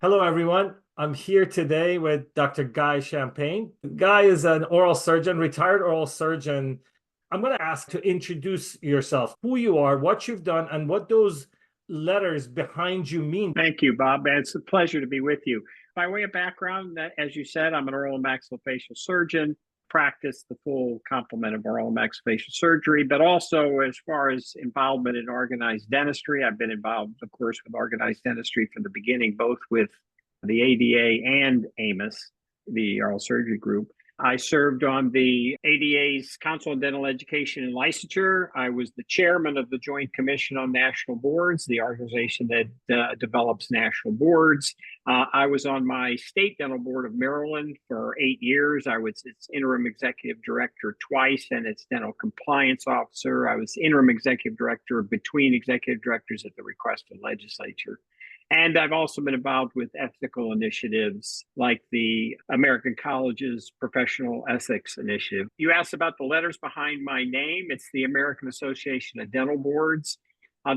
Hello, everyone. I'm here today with Dr. Guy Shampaine. Guy is an oral surgeon, retired oral surgeon. I'm going to ask to introduce yourself, who you are, what you've done, and what those letters behind you mean. Thank you, Bob. It's a pleasure to be with you. By way of background, as you said, I'm an oral and maxillofacial surgeon, practice the full complement of oral and maxillofacial surgery, but also as far as involvement in organized dentistry, I've been involved, of course, with organized dentistry from the beginning, both with the ADA and AMIS, the oral surgery group. I served on the ADA's Council on Dental Education and Licensure. I was the chairman of the Joint Commission on National Boards, the organization that develops national boards. I was on my state dental board of Maryland for 8 years. I was its interim executive director twice and its dental compliance officer. I was interim executive director between executive directors at the request of the legislature. And I've also been involved with ethical initiatives like the American Colleges Professional Ethics Initiative. You asked about the letters behind my name. It's the American Association of Dental Boards.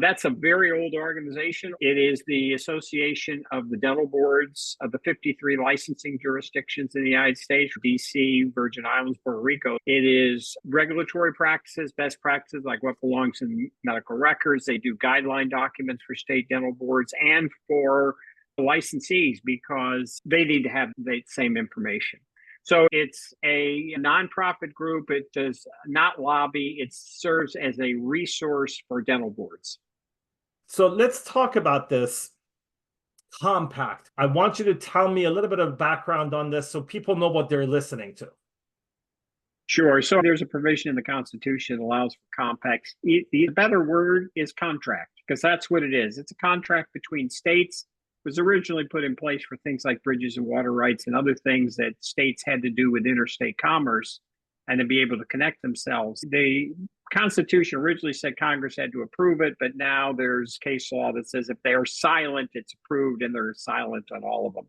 That's a very old organization. It is the association of the dental boards of the 53 licensing jurisdictions in the United States, DC, Virgin Islands, Puerto Rico. It is regulatory practices, best practices like what belongs in medical records. They do guideline documents for state dental boards and for licensees because they need to have the same information. So it's a nonprofit group. It does not lobby. It serves as a resource for dental boards. So let's talk about this compact. I want you to tell me a little bit of background on this so people know what they're listening to. Sure. So there's a provision in the Constitution that allows for compacts. The better word is contract, because that's what it is. It's a contract between states. It was originally put in place for things like bridges and water rights and other things that states had to do with interstate commerce and to be able to connect themselves. The Constitution originally said Congress had to approve it, but now there's case law that says if they are silent, it's approved, and they're silent on all of them.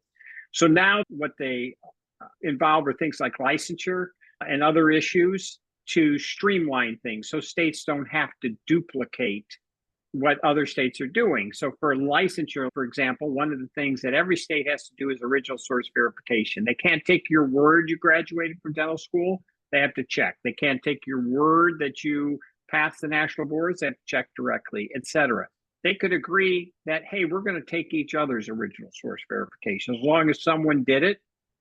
So now what they involve are things like licensure and other issues to streamline things so states don't have to duplicate what other states are doing. So for licensure, for example, one of the things that every state has to do is original source verification. They can't take your word you graduated from dental school. They have to check. They can't take your word that you passed the national boards. They have to check directly, et cetera. They could agree that, hey, we're going to take each other's original source verification. As long as someone did it,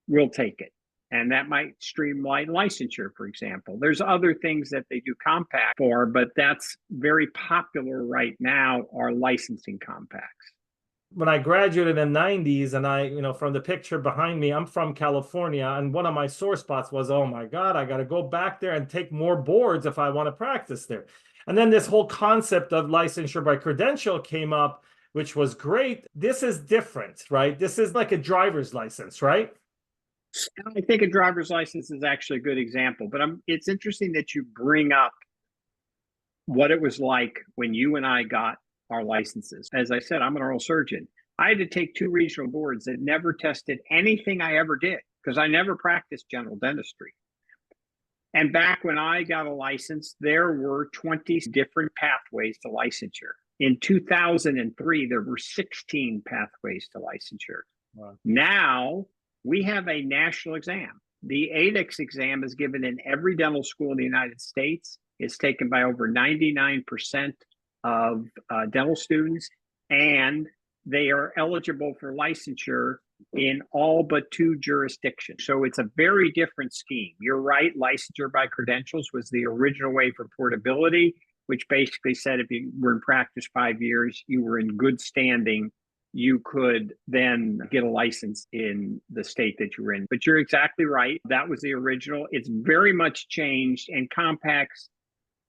we'll take it. And that might streamline licensure, for example. There's other things that they do compact for, but that's very popular right now are licensing compacts. When I graduated in the 90s, and from the picture behind me, I'm from California, and one of my sore spots was, oh my God, I got to go back there and take more boards if I want to practice there. And then this whole concept of licensure by credential came up, which was great. This is different, right? This is like a driver's license, right? I think a driver's license is actually a good example, but it's interesting that you bring up what it was like when you and I got our licenses. As I said, I'm an oral surgeon. I had to take 2 regional boards that never tested anything I ever did because I never practiced general dentistry. And back when I got a license, there were 20 different pathways to licensure. In 2003, there were 16 pathways to licensure. Wow. Now, we have a national exam. The ADEX exam is given in every dental school in the United States. It's taken by over 99% of dental students, and they are eligible for licensure in all but 2 jurisdictions. So it's a very different scheme. You're right, licensure by credentials was the original way for portability, which basically said if you were in practice 5 years, you were in good standing, you could then get a license in the state that you're in. But you're exactly right. That was the original. It's very much changed, and compacts,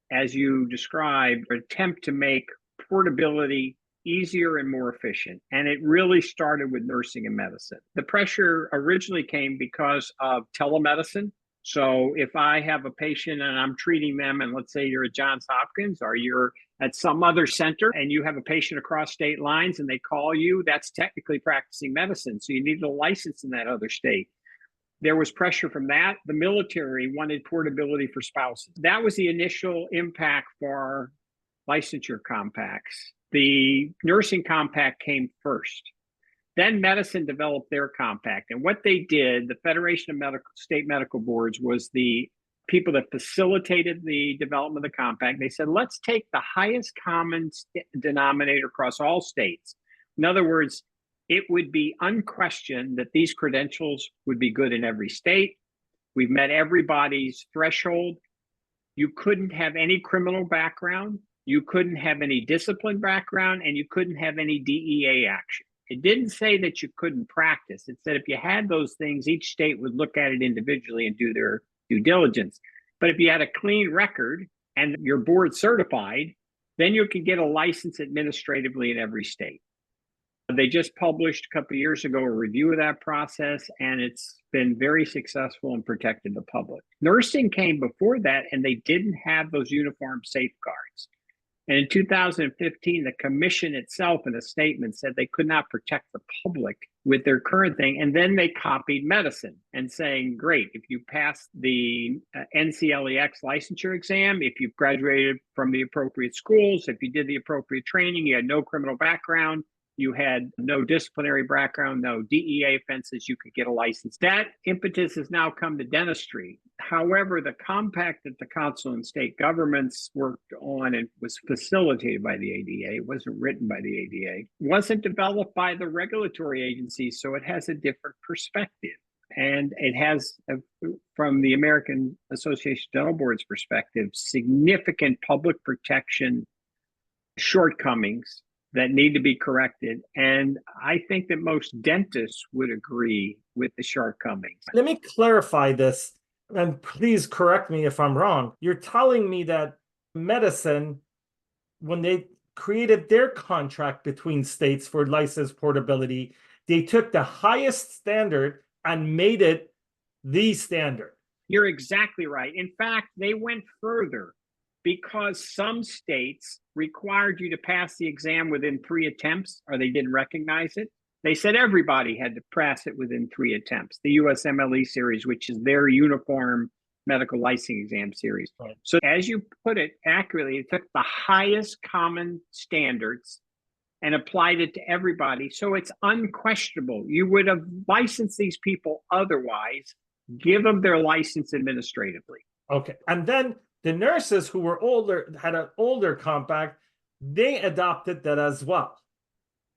as you described, attempt to make portability easier and more efficient. And it really started with nursing and medicine. The pressure originally came because of telemedicine. So if I have a patient and I'm treating them, and let's say you're at Johns Hopkins or you're at some other center and you have a patient across state lines and they call you, that's technically practicing medicine. So you need a license in that other state. There was pressure from that. The military wanted portability for spouses. That was the initial impact for licensure compacts. The nursing compact came first. Then medicine developed their compact. And what they did, the Federation of State Medical Boards was the people that facilitated the development of the compact. They said, let's take the highest common denominator across all states. In other words, it would be unquestioned that these credentials would be good in every state. We've met everybody's threshold. You couldn't have any criminal background. You couldn't have any discipline background, and you couldn't have any DEA action. It didn't say that you couldn't practice. It said if you had those things, each state would look at it individually and do their due diligence. But if you had a clean record and you're board certified, then you can get a license administratively in every state. They just published a couple of years ago a review of that process, and it's been very successful in protecting the public. Nursing came before that, and they didn't have those uniform safeguards. And in 2015, the commission itself in a statement said they could not protect the public with their current thing. And then they copied medicine and saying, great, if you pass the NCLEX licensure exam, if you've graduated from the appropriate schools, if you did the appropriate training, you had no criminal background, you had no disciplinary background, no DEA offenses, you could get a license. That impetus has now come to dentistry. However, the compact that the council and state governments worked on and was facilitated by the ADA, it wasn't written by the ADA, wasn't developed by the regulatory agencies, so it has a different perspective. And it has, from the American Association of Dental Boards perspective, significant public protection shortcomings that need to be corrected. And I think that most dentists would agree with the shortcomings. Let me clarify this, and please correct me if I'm wrong. You're telling me that medicine, when they created their contract between states for license portability, they took the highest standard and made it the standard. You're exactly right. In fact, they went further, because some states required you to pass the exam within 3 attempts, or they didn't recognize it. They said everybody had to pass it within 3 attempts, the USMLE series, which is their uniform medical licensing exam series. Right. So as you put it accurately, it took the highest common standards and applied it to everybody. So it's unquestionable. You would have licensed these people otherwise, give them their license administratively. Okay. And then the nurses who were older, had an older compact, they adopted that as well.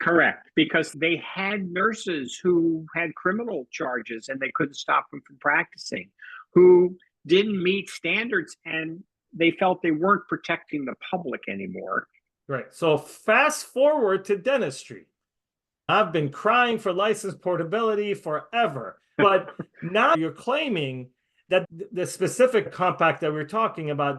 Correct, because they had nurses who had criminal charges and they couldn't stop them from practicing, who didn't meet standards, and they felt they weren't protecting the public anymore. Right. So fast forward to dentistry. I've been crying for license portability forever, but now you're claiming that the specific compact that we're talking about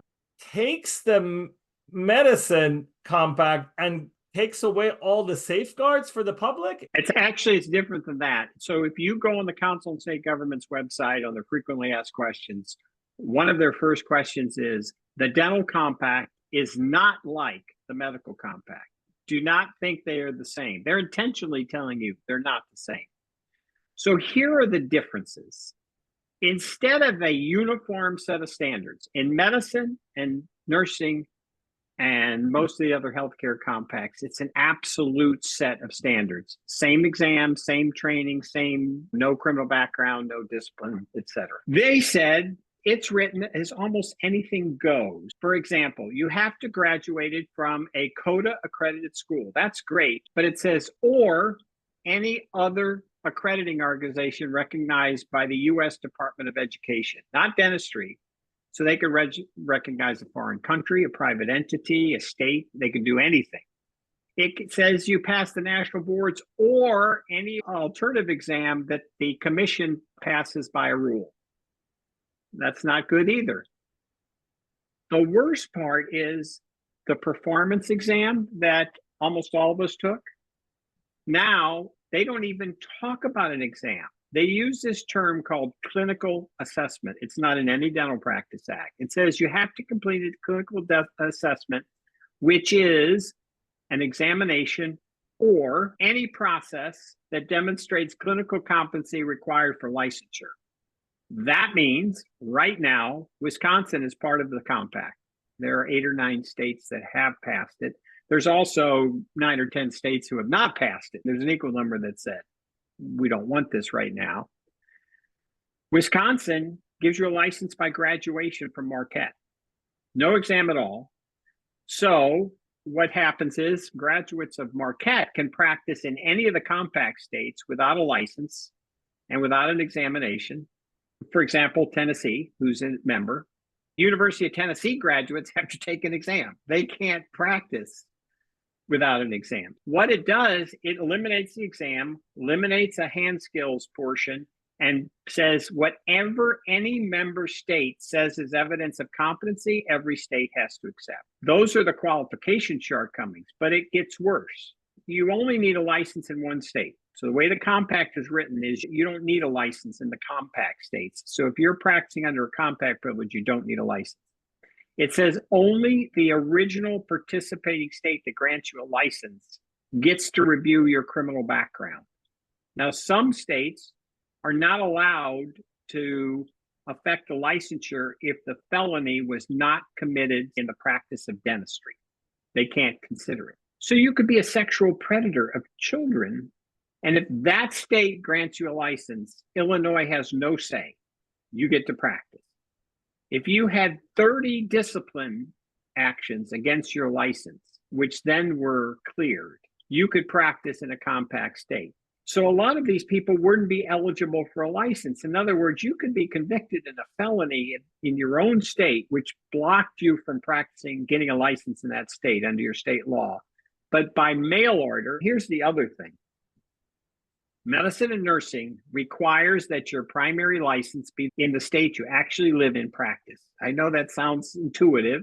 takes the medicine compact and takes away all the safeguards for the public? It's different than that. So if you go on the Council and State Government's website on the frequently asked questions, one of their first questions is, the dental compact is not like the medical compact. Do not think they are the same. They're intentionally telling you they're not the same. So here are the differences. Instead of a uniform set of standards in medicine and nursing and most of the other healthcare compacts, it's an absolute set of standards. Same exam, same training, same no criminal background, no discipline, etc. They said it's written as almost anything goes. For example, you have to graduate it from a CODA accredited school. That's great, but it says, or any other accrediting organization recognized by the U.S. Department of Education, not dentistry. So they could recognize a foreign country, a private entity, a state. They could do anything. It says you pass the national boards or any alternative exam that the commission passes by a rule. That's not good either. The worst part is the performance exam that almost all of us took. Now, they don't even talk about an exam. They use this term called clinical assessment. It's not in any dental practice act. It says you have to complete a clinical assessment, which is an examination or any process that demonstrates clinical competency required for licensure. That means right now, Wisconsin is part of the compact. There are 8 or 9 states that have passed it. There's also 9 or 10 states who have not passed it. There's an equal number that said, we don't want this right now. Wisconsin gives you a license by graduation from Marquette. No exam at all. So what happens is graduates of Marquette can practice in any of the compact states without a license and without an examination. For example, Tennessee, who's a member. University of Tennessee graduates have to take an exam. They can't practice without an exam. What it does, it eliminates the exam, eliminates a hand skills portion, and says whatever any member state says is evidence of competency, every state has to accept. Those are the qualification shortcomings, but it gets worse. You only need a license in one state. So the way the compact is written is you don't need a license in the compact states. So if you're practicing under a compact privilege, you don't need a license. It says only the original participating state that grants you a license gets to review your criminal background. Now, some states are not allowed to affect the licensure if the felony was not committed in the practice of dentistry. They can't consider it. So you could be a sexual predator of children, and if that state grants you a license, Illinois has no say. You get to practice. If you had 30 discipline actions against your license, which then were cleared, you could practice in a compact state. So a lot of these people wouldn't be eligible for a license. In other words, you could be convicted in a felony in your own state, which blocked you from practicing getting a license in that state under your state law. But by mail order, here's the other thing. Medicine and nursing requires that your primary license be in the state you actually live in practice. I know that sounds intuitive.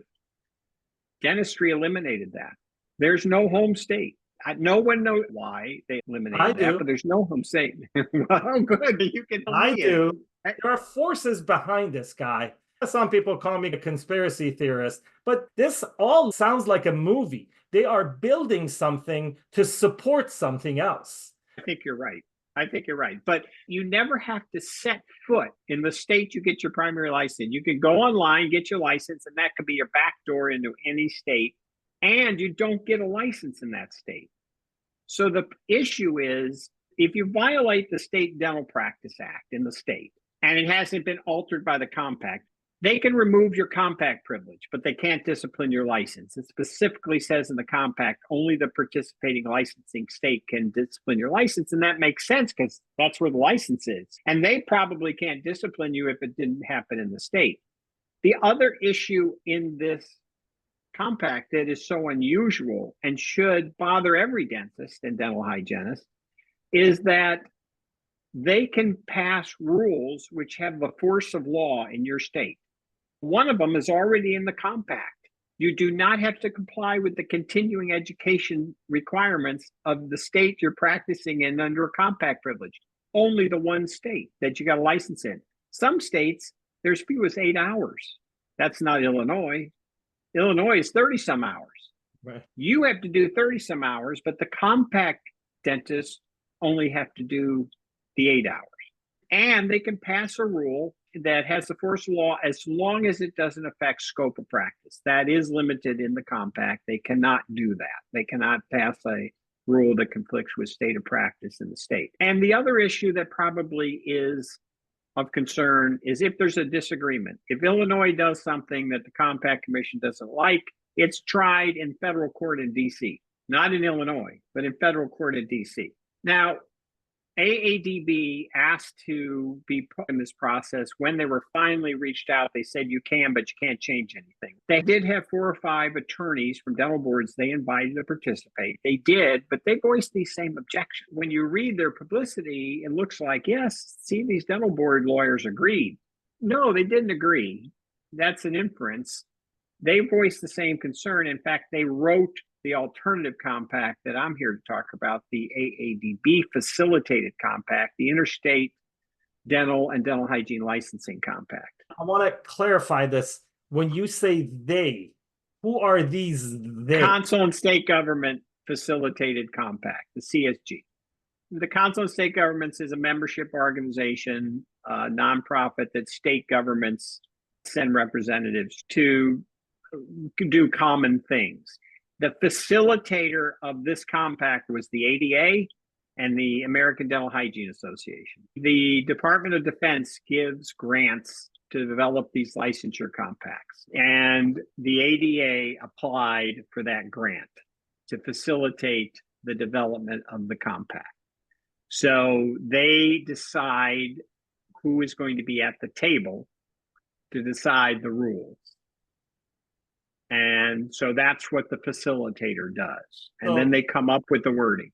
Dentistry eliminated that. There's no home state. No one knows why they eliminated that, but there's no home state. Well, good. You can. I do. There are forces behind this guy. Some people call me a conspiracy theorist, but this all sounds like a movie. They are building something to support something else. I think you're right. But you never have to set foot in the state you get your primary license. You can go online, get your license, and that could be your back door into any state, and you don't get a license in that state. So the issue is, if you violate the State Dental Practice Act in the state, and it hasn't been altered by the compact, they can remove your compact privilege, but they can't discipline your license. It specifically says in the compact, only the participating licensing state can discipline your license. And that makes sense because that's where the license is. And they probably can't discipline you if it didn't happen in the state. The other issue in this compact that is so unusual and should bother every dentist and dental hygienist is that they can pass rules which have the force of law in your state. One of them is already in the compact. You do not have to comply with the continuing education requirements of the state you're practicing in under a compact privilege. Only the one state that you got a license in. Some states, there's few as 8 hours. That's not Illinois. Illinois is 30 some hours. Right. You have to do 30 some hours, but the compact dentists only have to do the 8 hours. And they can pass a rule that has the force of law as long as it doesn't affect scope of practice. That is limited in the compact. They cannot do that. They cannot pass a rule that conflicts with state of practice in the state. And the other issue that probably is of concern is if there's a disagreement. If Illinois does something that the Compact Commission doesn't like, it's tried in federal court in DC, not in Illinois, but in federal court in DC. Now, AADB asked to be put in this process. When they were finally reached out, they said you can, but you can't change anything. They did have 4 or 5 attorneys from dental boards they invited to participate. They did, but they voiced these same objections. When you read their publicity, it looks like, yes, see, these dental board lawyers agreed. No, they didn't agree. That's an inference. They voiced the same concern. In fact, they wrote the alternative compact that I'm here to talk about, the AADB facilitated compact, the Interstate Dental and Dental Hygiene Licensing Compact. I want to clarify this. When you say they, who are these they? Council and State Government Facilitated Compact, the CSG. The Council and State Governments is a membership organization, nonprofit that state governments send representatives to do common things. The facilitator of this compact was the ADA and the American Dental Hygiene Association. The Department of Defense gives grants to develop these licensure compacts, and the ADA applied for that grant to facilitate the development of the compact. So they decide who is going to be at the table to decide the rules. And so that's what the facilitator does. And then they come up with the wording.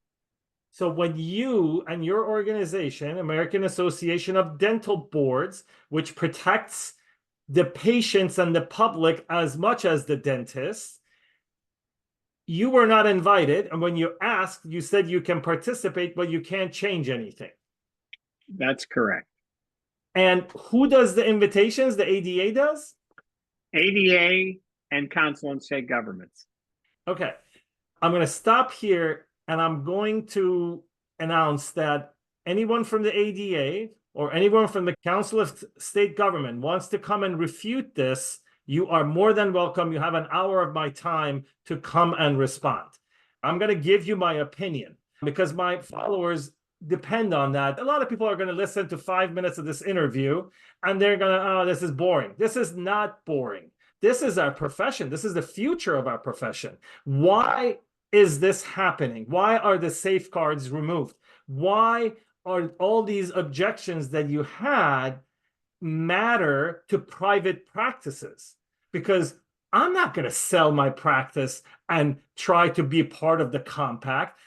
So when you and your organization, American Association of Dental Boards, which protects the patients and the public as much as the dentists, you were not invited. And when you asked, you said you can participate, but you can't change anything. That's correct. And who does the invitations? The ADA does? ADA and council and state governments. Okay. I'm going to stop here and I'm going to announce that anyone from the ADA or anyone from the Council of State Government wants to come and refute this, you are more than welcome. You have an hour of my time to come and respond. I'm going to give you my opinion because my followers depend on that. A lot of people are going to listen to 5 minutes of this interview and they're going to, oh, this is boring. This is not boring. This is our profession. This is the future of our profession. Why is this happening? Why are the safeguards removed? Why are all these objections that you had matter to private practices? Because I'm not going to sell my practice and try to be part of the compact.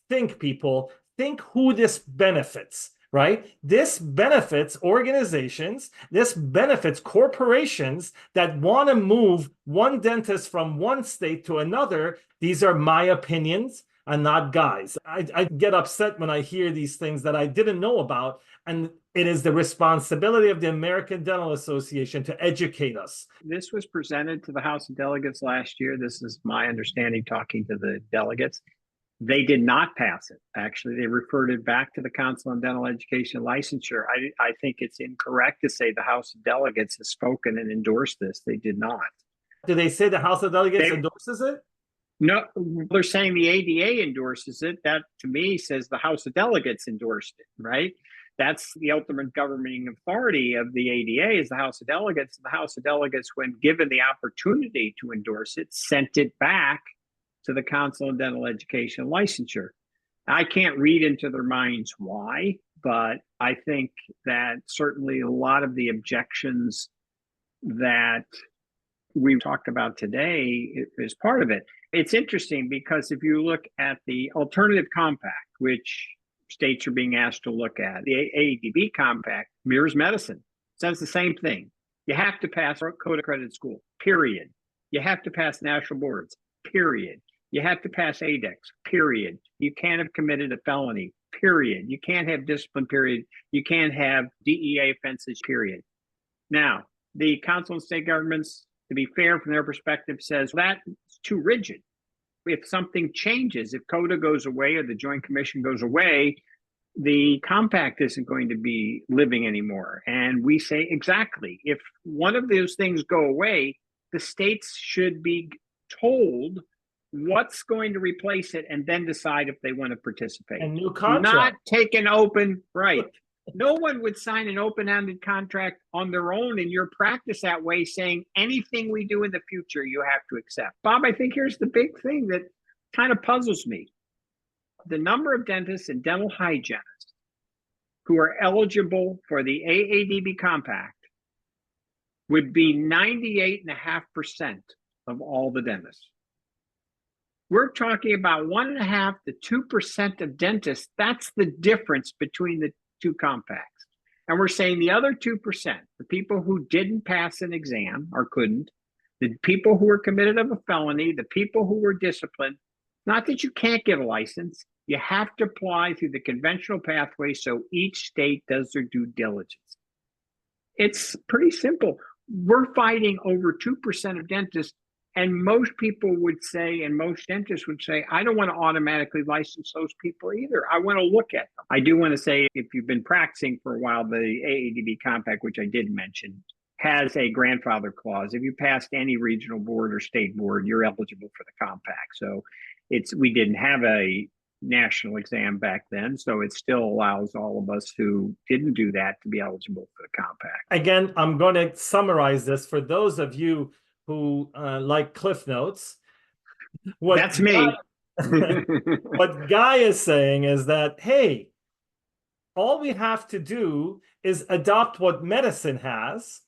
Think, people, think who this benefits, right? This benefits organizations, this benefits corporations that want to move one dentist from one state to another. These are my opinions and not Guy's. I get upset when I hear these things that I didn't know about, and it is the responsibility of the American Dental Association to educate us. This was presented to the House of Delegates last year. This is my understanding talking to the delegates. They did not pass it. Actually, they referred it back to the Council on Dental Education Licensure. I think it's incorrect to say the House of Delegates has spoken and endorsed this. They did not. Do they say the House of Delegates endorses it? No, they're saying the ADA endorses it. That, to me, says the House of Delegates endorsed it, right? That's the ultimate governing authority of the ADA is the House of Delegates. The House of Delegates, when given the opportunity to endorse it, sent it back to the Council on Dental Education Licensure. I can't read into their minds why, but I think that certainly a lot of the objections that we talked about today is part of it. It's interesting because if you look at the alternative compact, which states are being asked to look at, the AADB compact mirrors medicine, says the same thing. You have to pass code accredited school, period. You have to pass national boards, period. You have to pass ADEX, period. You can't have committed a felony, period. You can't have discipline, period. You can't have DEA offenses, period. Now, the council and state governments, to be fair from their perspective, says that's too rigid. If something changes, if CODA goes away or the Joint Commission goes away, the compact isn't going to be living anymore. And we say, exactly, if one of those things go away, the states should be told what's going to replace it and then decide if they want to participate. A new contract. Not take an open, right. No one would sign an open-ended contract on their own in your practice that way, saying anything we do in the future, you have to accept. Bob, I think here's the big thing that kind of puzzles me. The number of dentists and dental hygienists who are eligible for the AADB compact would be 98.5% of all the dentists. We're talking about 1.5% to 2% of dentists. That's the difference between the two compacts. And we're saying the other 2%, the people who didn't pass an exam or couldn't, the people who were committed of a felony, the people who were disciplined, not that you can't get a license, you have to apply through the conventional pathway so each state does their due diligence. It's pretty simple. We're fighting over 2% of dentists. And most people would say, and most dentists would say, I don't want to automatically license those people either. I want to look at them. I do want to say, if you've been practicing for a while, the AADB compact, which I did mention, has a grandfather clause. If you passed any regional board or state board, you're eligible for the compact. So we didn't have a national exam back then, so it still allows all of us who didn't do that to be eligible for the compact. Again, I'm going to summarize this for those of you who like Cliff Notes. That's me. What Guy is saying is that, hey, all we have to do is adopt what medicine has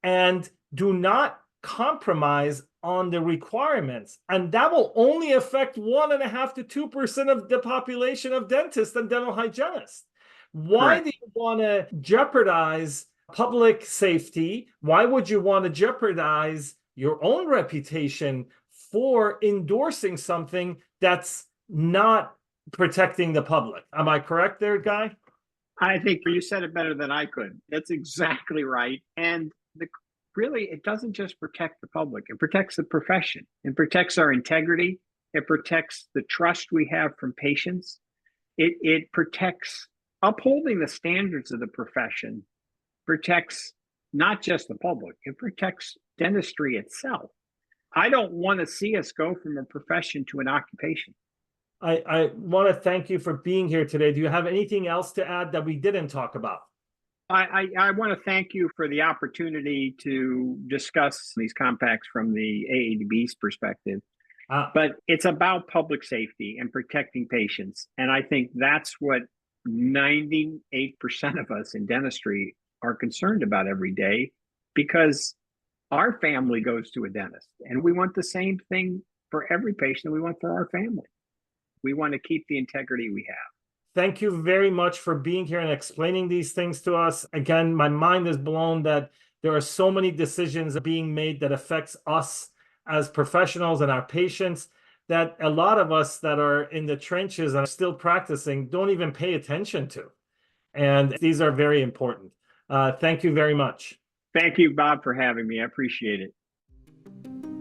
and do not compromise on the requirements. And that will only affect 1.5% to 2% of the population of dentists and dental hygienists. Why do you want to jeopardize public safety? Why would you want to jeopardize your own reputation for endorsing something that's not protecting the public? Am I correct there, Guy? I think you said it better than I could. That's exactly right. And really, it doesn't just protect the public. It protects the profession. It protects our integrity. It protects the trust we have from patients. It protects upholding the standards of the profession, protects not just the public, it protects dentistry itself. I don't want to see us go from a profession to an occupation. I want to thank you for being here today. Do you have anything else to add that we didn't talk about? I want to thank you for the opportunity to discuss these compacts from the AADB's perspective. But it's about public safety and protecting patients. And I think that's what 98% of us in dentistry are concerned about every day, because our family goes to a dentist and we want the same thing for every patient we want for our family. We want to keep the integrity we have. Thank you very much for being here and explaining these things to us. Again, my mind is blown that there are so many decisions being made that affects us as professionals and our patients, that a lot of us that are in the trenches and are still practicing don't even pay attention to. And these are very important. Thank you very much. Thank you, Bob, for having me. I appreciate it.